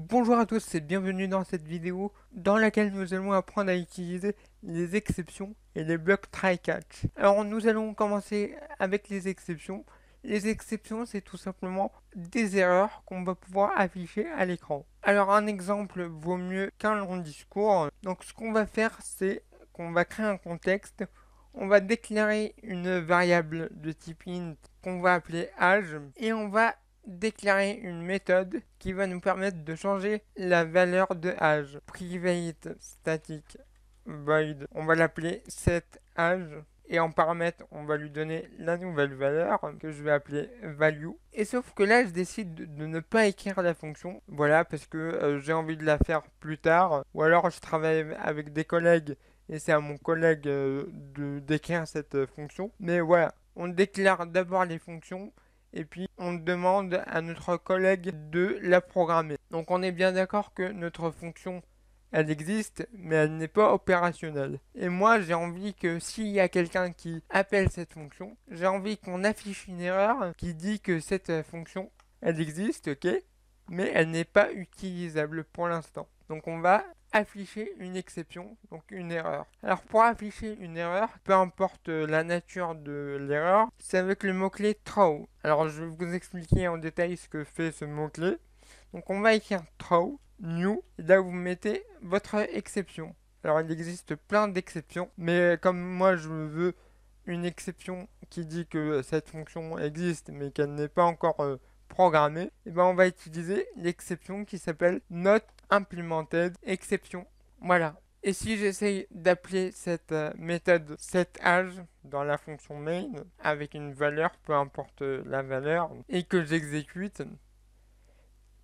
Bonjour à tous et bienvenue dans cette vidéo dans laquelle nous allons apprendre à utiliser les exceptions et les blocs try-catch. Alors nous allons commencer avec les exceptions. Les exceptions, c'est tout simplement des erreurs qu'on va pouvoir afficher à l'écran. Alors un exemple vaut mieux qu'un long discours. Donc ce qu'on va faire, c'est qu'on va créer un contexte. On va déclarer une variable de type int qu'on va appeler âge et on va déclarer une méthode qui va nous permettre de changer la valeur de âge. Private static void, on va l'appeler setAge et en paramètre, on va lui donner la nouvelle valeur que je vais appeler value. Et sauf que là, je décide de ne pas écrire la fonction, voilà, parce que j'ai envie de la faire plus tard, ou alors je travaille avec des collègues et c'est à mon collègue de d'écrire cette fonction. Mais voilà, on déclare d'abord les fonctions et puis on demande à notre collègue de la programmer. Donc on est bien d'accord que notre fonction, elle existe, mais elle n'est pas opérationnelle. Et moi, j'ai envie que s'il y a quelqu'un qui appelle cette fonction, j'ai envie qu'on affiche une erreur qui dit que cette fonction, elle existe, ok, mais elle n'est pas utilisable pour l'instant. Donc on va afficher une exception, donc une erreur. Alors pour afficher une erreur, peu importe la nature de l'erreur, c'est avec le mot-clé throw. Alors je vais vous expliquer en détail ce que fait ce mot-clé. Donc on va écrire throw, new, et là vous mettez votre exception. Alors il existe plein d'exceptions, mais comme moi je veux une exception qui dit que cette fonction existe mais qu'elle n'est pas encore programmée, et ben on va utiliser l'exception qui s'appelle not implemented exception. Voilà. Et si j'essaye d'appeler cette méthode setAge dans la fonction main avec une valeur, peu importe la valeur, et que j'exécute,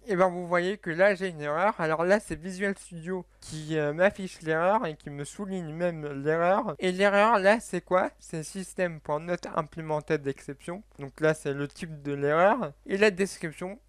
et bien vous voyez que là j'ai une erreur. Alors là c'est Visual Studio qui m'affiche l'erreur et qui me souligne même l'erreur. Et l'erreur là c'est quoi? C'est system.notImplementedException. Donc là c'est le type de l'erreur. Et la description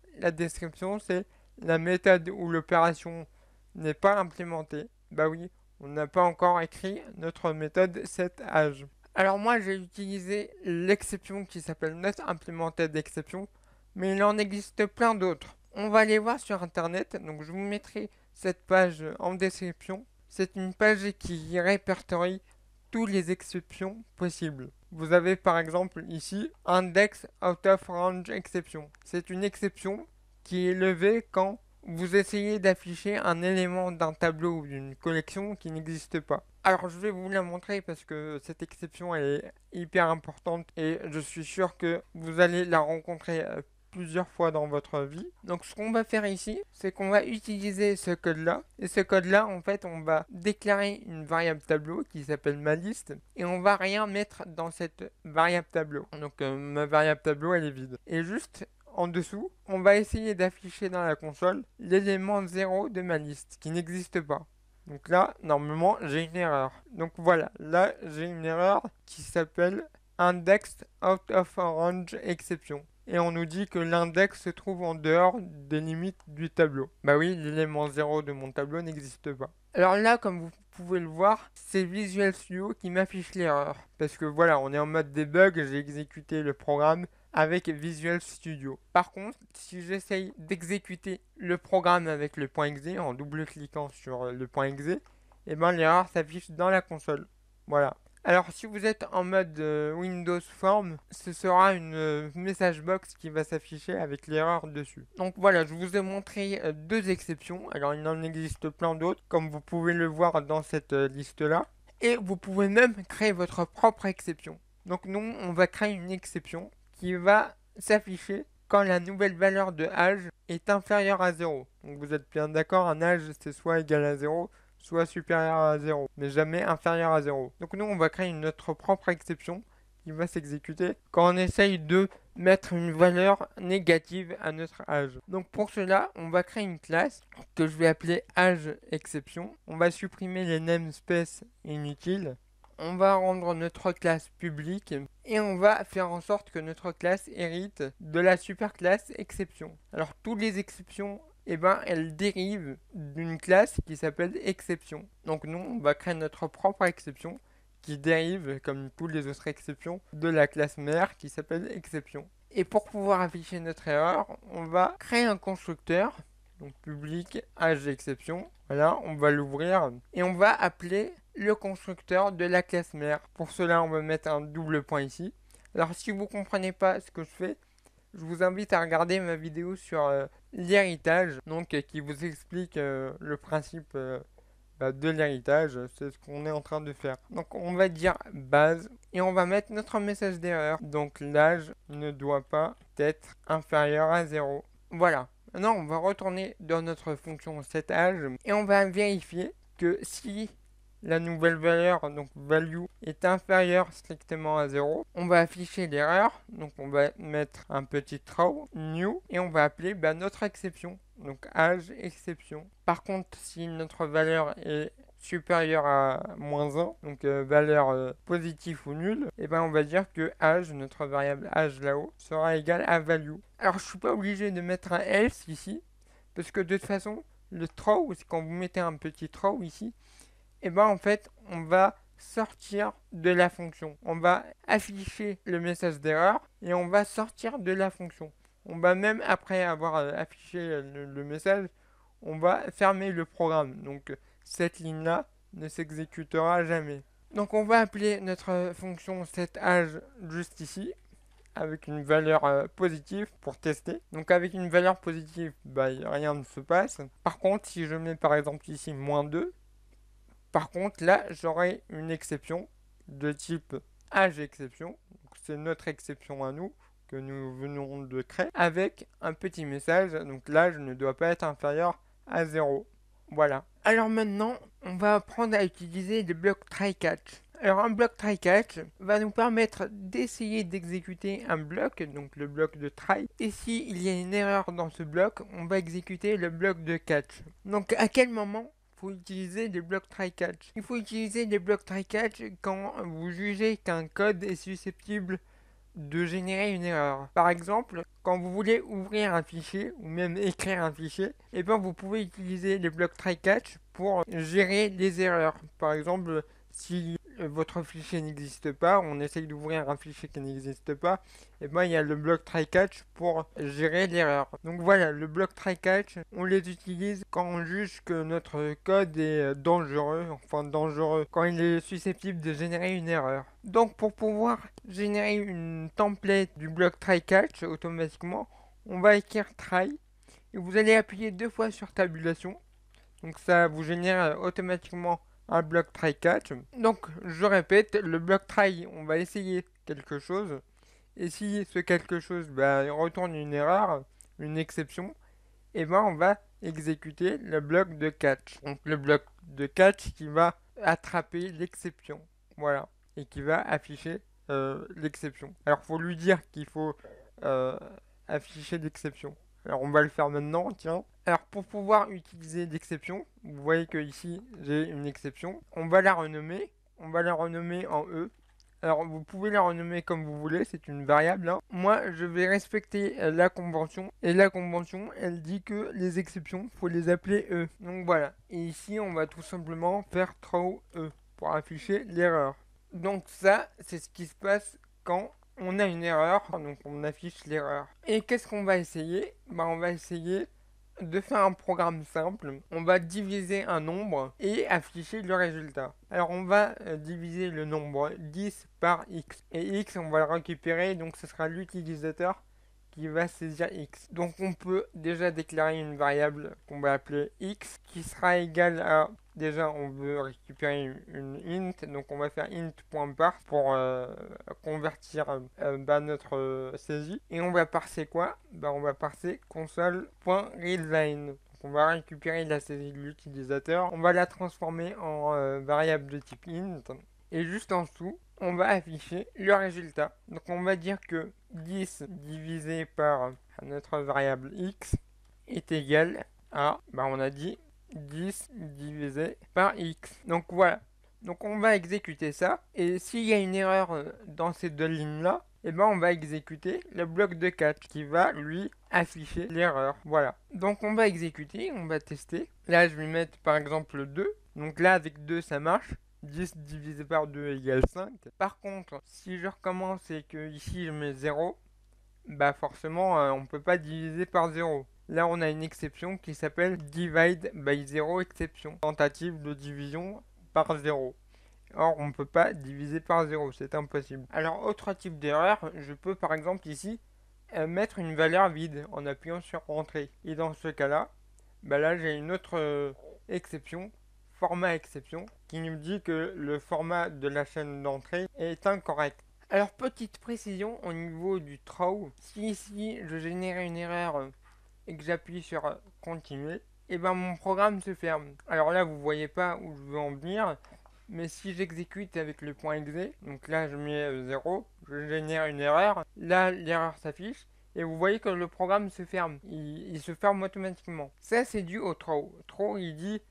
c'est la méthode où l'opération n'est pas implémentée. Bah oui, on n'a pas encore écrit notre méthode setAge. Alors moi j'ai utilisé l'exception qui s'appelle notImplementedException, mais il en existe plein d'autres. On va aller voir sur internet, donc je vous mettrai cette page en description. C'est une page qui répertorie toutes les exceptions possibles. Vous avez par exemple ici index out of range exception. C'est une exception qui est levée quand vous essayez d'afficher un élément d'un tableau ou d'une collection qui n'existe pas. Alors je vais vous la montrer parce que cette exception elle est hyper importante et je suis sûr que vous allez la rencontrer plusieurs fois dans votre vie. Donc ce qu'on va faire ici, c'est qu'on va utiliser ce code-là. Et ce code-là, en fait, on va déclarer une variable tableau qui s'appelle ma liste. Et on va rien mettre dans cette variable tableau. Donc ma variable tableau, elle est vide. Et juste en dessous, on va essayer d'afficher dans la console l'élément 0 de ma liste, qui n'existe pas. Donc là, normalement, j'ai une erreur. Donc voilà, là, j'ai une erreur qui s'appelle index out of range exception. Et on nous dit que l'index se trouve en dehors des limites du tableau. Bah oui, l'élément 0 de mon tableau n'existe pas. Alors là, comme vous pouvez le voir, c'est Visual Studio qui m'affiche l'erreur. Parce que voilà, on est en mode debug, j'ai exécuté le programme avec Visual Studio. Par contre, si j'essaye d'exécuter le programme avec le .exe en double-cliquant sur le .exe, et ben l'erreur s'affiche dans la console. Voilà. Alors si vous êtes en mode Windows Form, ce sera une message box qui va s'afficher avec l'erreur dessus. Donc voilà, je vous ai montré deux exceptions. Alors il en existe plein d'autres, comme vous pouvez le voir dans cette liste-là. Et vous pouvez même créer votre propre exception. Donc nous, on va créer une exception qui va s'afficher quand la nouvelle valeur de âge est inférieure à 0. Donc vous êtes bien d'accord, un âge c'est soit égal à 0, soit supérieur à 0, mais jamais inférieur à 0. Donc nous, on va créer notre propre exception qui va s'exécuter quand on essaye de mettre une valeur négative à notre âge. Donc pour cela, on va créer une classe que je vais appeler âge exception. On va supprimer les namespaces inutiles. On va rendre notre classe publique et on va faire en sorte que notre classe hérite de la superclasse exception. Alors toutes les exceptions, eh ben, elles dérivent d'une classe qui s'appelle exception. Donc nous, on va créer notre propre exception qui dérive, comme toutes les autres exceptions, de la classe mère qui s'appelle exception. Et pour pouvoir afficher notre erreur, on va créer un constructeur. donc public âge exception. Voilà, on va l'ouvrir et on va appeler le constructeur de la classe mère. Pour cela, on va mettre un double point ici. Alors si vous ne comprenez pas ce que je fais, je vous invite à regarder ma vidéo sur l'héritage, donc qui vous explique le principe de l'héritage. C'est ce qu'on est en train de faire. Donc on va dire base et on va mettre notre message d'erreur. Donc l'âge ne doit pas être inférieur à 0. Voilà. Maintenant on va retourner dans notre fonction setAge et on va vérifier que si la nouvelle valeur, donc value, est inférieure strictement à 0, on va afficher l'erreur, donc on va mettre un petit throw, new, et on va appeler notre exception, donc âge exception. Par contre, si notre valeur est supérieure à -1, donc valeur positive ou nulle, et on va dire que âge, notre variable âge là-haut, sera égal à value. Alors je suis pas obligé de mettre un else ici, parce que de toute façon, le throw, c'est quand vous mettez un petit throw ici, et en fait, on va sortir de la fonction. On va afficher le message d'erreur et on va sortir de la fonction. On va même, après avoir affiché le message, on va fermer le programme. Donc, cette ligne-là ne s'exécutera jamais. Donc, on va appeler notre fonction setAge juste ici, avec une valeur positive pour tester. Donc, avec une valeur positive, rien ne se passe. Par contre, si je mets par exemple ici -2, par contre, là, j'aurai une exception de type âge exception. C'est notre exception à nous que nous venons de créer avec un petit message. Donc l'âge ne doit pas être inférieur à 0. Voilà. Alors maintenant, on va apprendre à utiliser le bloc try-catch. Alors un bloc try-catch va nous permettre d'essayer d'exécuter un bloc, donc le bloc de try. Et s'il y a une erreur dans ce bloc, on va exécuter le bloc de catch. Donc à quel moment faut utiliser des blocs try-catch? Il faut utiliser des blocs try-catch quand vous jugez qu'un code est susceptible de générer une erreur. Par exemple, quand vous voulez ouvrir un fichier ou même écrire un fichier, vous pouvez utiliser les blocs try-catch pour gérer les erreurs. Par exemple, si votre fichier n'existe pas, on essaye d'ouvrir un fichier qui n'existe pas, il y a le bloc try-catch pour gérer l'erreur. Donc voilà, le bloc try-catch, on les utilise quand on juge que notre code est dangereux, quand il est susceptible de générer une erreur. Donc pour pouvoir générer une template du bloc try-catch automatiquement, on va écrire try et vous allez appuyer 2 fois sur tabulation. Donc ça vous génère automatiquement un bloc try-catch. Donc je répète, le bloc try, on va essayer quelque chose. Et si ce quelque chose retourne une erreur, une exception, on va exécuter le bloc de catch. Donc le bloc de catch qui va attraper l'exception. Voilà. Et qui va afficher l'exception. Alors faut lui dire qu'il faut afficher l'exception. Alors on va le faire maintenant, tiens. Alors pour pouvoir utiliser l'exception, vous voyez que ici j'ai une exception. On va la renommer en E. Alors vous pouvez la renommer comme vous voulez, c'est une variable. Moi je vais respecter la convention. Et la convention elle dit que les exceptions, faut les appeler E. Donc voilà. Et ici on va tout simplement faire throw E pour afficher l'erreur. Donc ça c'est ce qui se passe quand on a une erreur, donc on affiche l'erreur. Et qu'est-ce qu'on va essayer? On va essayer de faire un programme simple. On va diviser un nombre et afficher le résultat. Alors on va diviser le nombre 10 par x. Et x on va le récupérer, donc ce sera l'utilisateur qui va saisir x. Donc on peut déjà déclarer une variable qu'on va appeler x qui sera égale à, déjà on veut récupérer une int, donc on va faire int.parse pour convertir notre saisie. Et on va parser quoi? On va parser console.readline. On va récupérer la saisie de l'utilisateur, on va la transformer en variable de type int. Et juste en dessous, on va afficher le résultat. Donc on va dire que 10 divisé par notre variable x est égal à, on a dit 10 divisé par x. Donc voilà. Donc on va exécuter ça. Et s'il y a une erreur dans ces deux lignes-là, on va exécuter le bloc de catch qui va lui afficher l'erreur. Voilà. Donc on va exécuter, on va tester. Là je vais mettre par exemple 2. Donc là avec 2 ça marche. 10 divisé par 2 égale 5. Par contre, si je recommence et que ici je mets 0, forcément on ne peut pas diviser par 0. là on a une exception qui s'appelle divide by 0 exception, tentative de division par 0. Or, on ne peut pas diviser par 0, c'est impossible. Alors, autre type d'erreur, je peux par exemple ici mettre une valeur vide en appuyant sur Entrée. Et dans ce cas-là, là j'ai une autre exception, format exception, qui nous dit que le format de la chaîne d'entrée est incorrect. Alors, petite précision au niveau du throw, si ici je génère une erreur et que j'appuie sur continuer, et mon programme se ferme. Alors là, vous voyez pas où je veux en venir, mais si j'exécute avec le point exe, donc là je mets 0, je génère une erreur, là l'erreur s'affiche, et vous voyez que le programme se ferme, il se ferme automatiquement. Ça c'est dû au throw. Throw il dit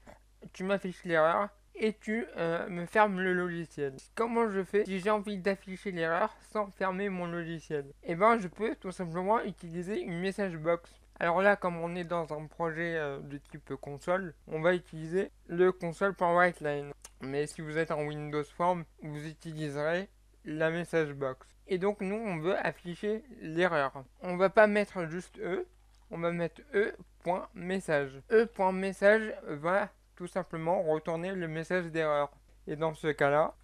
tu m'affiches l'erreur et tu me fermes le logiciel. Comment je fais si j'ai envie d'afficher l'erreur sans fermer mon logiciel? Je peux tout simplement utiliser une message box. Alors là, comme on est dans un projet de type console, on va utiliser le console.writeline. Mais si vous êtes en Windows Form, vous utiliserez la message box. Et donc nous, on veut afficher l'erreur. On va pas mettre juste E, on va mettre E.message. E.message va tout simplement retourner le message d'erreur. Et dans ce cas-là,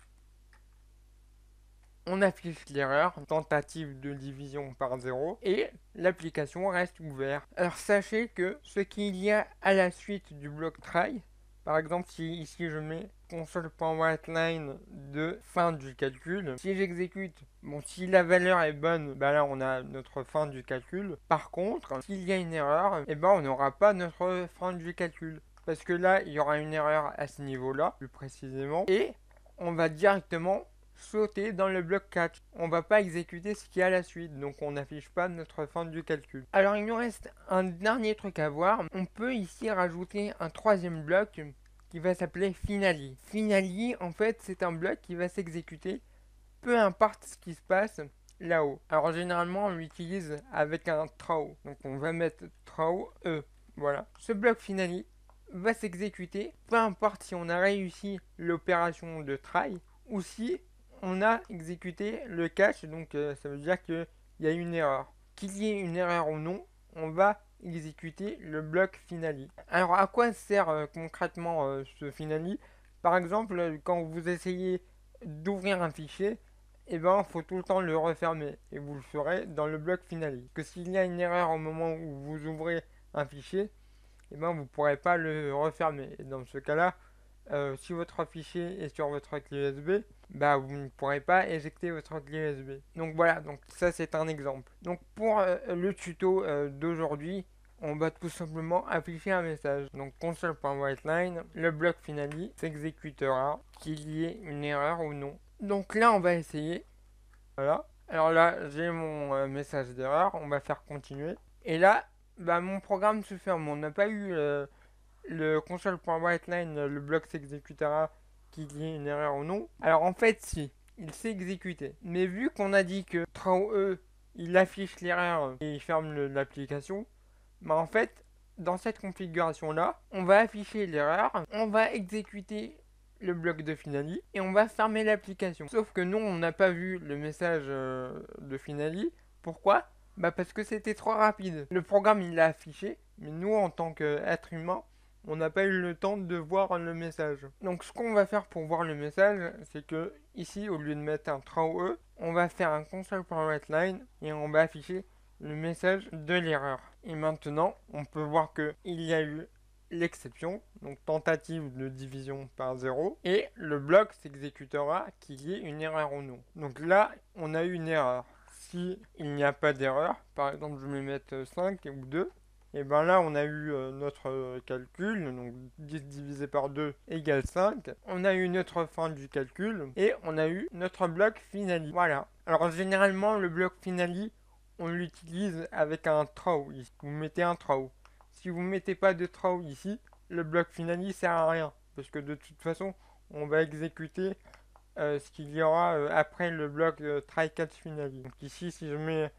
on affiche l'erreur, tentative de division par 0, et l'application reste ouverte. Alors sachez que ce qu'il y a à la suite du bloc try, par exemple si ici je mets console.writeline de fin du calcul, si j'exécute, si la valeur est bonne, là on a notre fin du calcul. Par contre, s'il y a une erreur, on n'aura pas notre fin du calcul. Parce que là, il y aura une erreur à ce niveau-là, plus précisément, et on va directement sauter dans le bloc catch. On va pas exécuter ce qu'il y a à la suite, donc on n'affiche pas notre fin du calcul. Alors il nous reste un dernier truc à voir. On peut ici rajouter un troisième bloc qui va s'appeler finally. Finally, en fait, c'est un bloc qui va s'exécuter peu importe ce qui se passe là-haut. Alors généralement, on l'utilise avec un throw. Donc on va mettre throw E. Voilà. Ce bloc finally va s'exécuter peu importe si on a réussi l'opération de try ou si on a exécuté le catch, donc ça veut dire qu'il y a une erreur. Qu'il y ait une erreur ou non, on va exécuter le bloc finally. Alors à quoi sert concrètement ce finally? Par exemple, quand vous essayez d'ouvrir un fichier, il faut tout le temps le refermer et vous le ferez dans le bloc finally. Que s'il y a une erreur au moment où vous ouvrez un fichier, vous ne pourrez pas le refermer. Et dans ce cas-là, si votre fichier est sur votre clé USB, vous ne pourrez pas éjecter votre clé USB. Donc voilà, donc ça c'est un exemple. Donc pour le tuto d'aujourd'hui, on va tout simplement afficher un message. Donc console.writeline, le bloc finally s'exécutera qu'il y ait une erreur ou non. Donc là on va essayer. Voilà. Alors là j'ai mon message d'erreur, on va faire continuer. Et là, mon programme se ferme. On n'a pas eu le console.writeline, le bloc s'exécutera qu'il y ait une erreur ou non. Alors en fait, si, il s'est exécuté. Mais vu qu'on a dit que throw il affiche l'erreur et il ferme l'application, en fait, dans cette configuration-là, on va afficher l'erreur, on va exécuter le bloc de finally et on va fermer l'application. Sauf que nous, on n'a pas vu le message de finally. Pourquoi? Parce que c'était trop rapide. Le programme, il l'a affiché, mais nous, en tant qu'être humain, on n'a pas eu le temps de voir le message. Donc ce qu'on va faire pour voir le message, c'est que ici, au lieu de mettre un throw on va faire un console.writeline et on va afficher le message de l'erreur. Et maintenant, on peut voir qu'il y a eu l'exception, donc tentative de division par 0, et le bloc s'exécutera qu'il y ait une erreur ou non. Donc là, on a eu une erreur. Si il n'y a pas d'erreur, par exemple je vais mettre 5 ou 2, et là on a eu notre calcul, donc 10 divisé par 2 égale 5. On a eu notre fin du calcul et on a eu notre bloc finally. Voilà. Alors généralement le bloc finally, on l'utilise avec un throw. Vous mettez un throw. Si vous ne mettez pas de throw ici, le bloc finally sert à rien. Parce que de toute façon, on va exécuter ce qu'il y aura après le bloc try catch finally. Donc ici, si je mets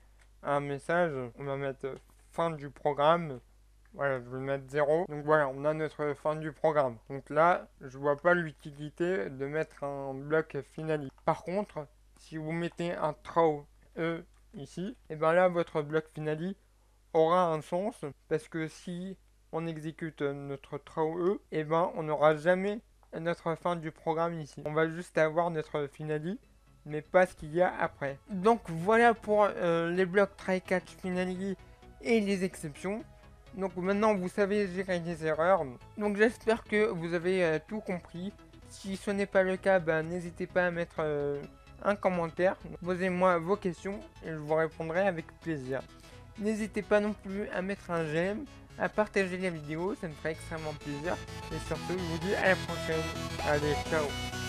un message, on va mettre fin du programme. Voilà, je vais mettre 0. Donc voilà, on a notre fin du programme. Donc là, je vois pas l'utilité de mettre un bloc finally. Par contre, si vous mettez un throw E ici, et là, votre bloc finally, aura un sens, parce que si on exécute notre throw E, et ben on n'aura jamais notre fin du programme ici. On va juste avoir notre finale, mais pas ce qu'il y a après. Donc voilà pour les blocs try catch finale et les exceptions. Donc maintenant vous savez gérer les erreurs. Donc j'espère que vous avez tout compris. Si ce n'est pas le cas, n'hésitez pas à mettre un commentaire. Posez-moi vos questions et je vous répondrai avec plaisir. N'hésitez pas non plus à mettre un j'aime, à partager la vidéo, ça me ferait extrêmement plaisir. Et surtout, je vous dis à la prochaine. Allez, ciao.